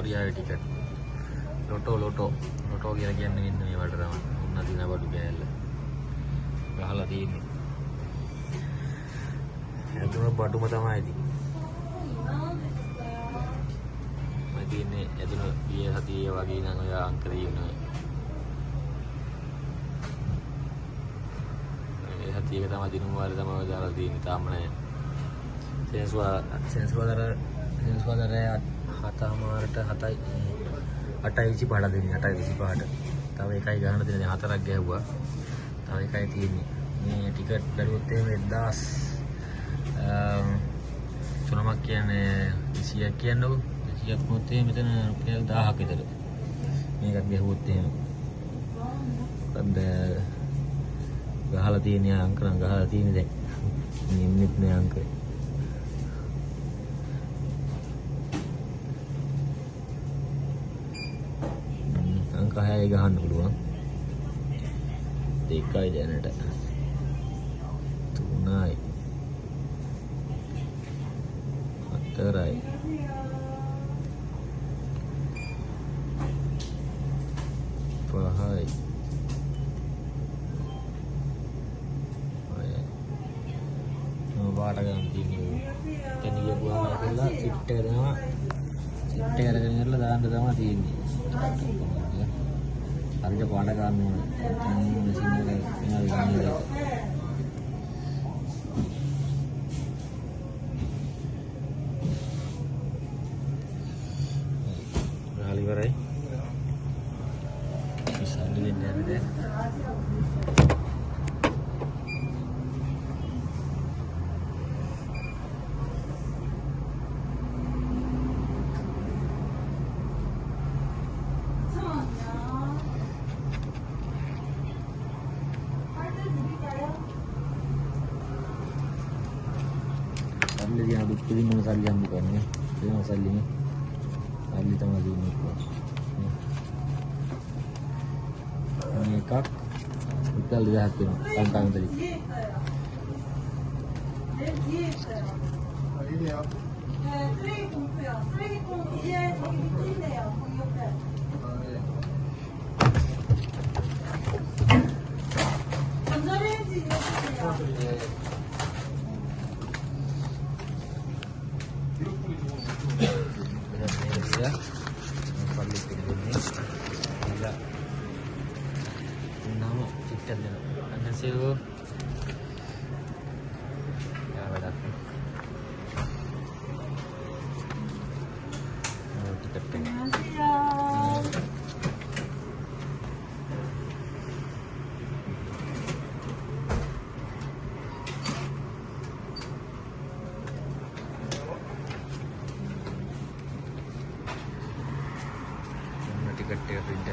කොරියාවේ ticket. ලොටෝ කියලා කියන්නේ මෙන්න මේ වලට තමයි. උන්න දින බඩු කෑල්ල. ගහලා තියෙන්නේ. එතන බඩුම තමයි ඉතින්. මම තියන්නේ එතන ඊයේ සතියේ වගේ නම් ඔය අංකරේ ඉන්නේ. ඒ සතියේක තමයි දිනුම වාරේ තමයි ඔය දාලා තියෙන්නේ. තාම නැහැ. සෙන්සුවාදර 8:25 දෙන්නේ 8:25ට. තව එකයි ගන්න දෙන දැන් 4ක් ගෑවුවා. තව එකයි තියෙන්නේ. මේ ටිකට් බැලුවොත් එහෙම 1003ක් කියන්නේ 200ක් කියන්නකො. 200ක් මොකද මෙතන රුපියල් 1000ක් විතර. මේකත් ගහුවොත් එහෙම. මොකද ගහලා තියෙන්නේ අංකරන් ගහලා තියෙන්නේ දැන්. නිම්නිත් නේ අංකේ. කහයි ගහන්න පුළුවන්. දෙකයි දැනට. 3යි. 4යි. 5යි. 6යි. පාට ගන්න තියෙන්නේ. එතන ගියපුවාම අපිලා සිට් එක දෙනවා. සිට් එක අරගෙන ඉරලා දාන්න තමයි තියෙන්නේ. හරියට පාඩ ගන්න ඕනේ. මැෂින් එක එනවා ගන්න. ගාලි වරයි. ඉස්සල්ලි වෙන්නේ නැහැ. Dia nak pilih mana salli yang bukan ni. Pilih mana salli ni. Salli tambah ini. Ini kak. Kita lihat ni kang tadi. Ya, balik ke sini. Gila. Nama tiket dia. 안녕하세요. Ya, badak. Tiket. 안녕하세요. Ticket print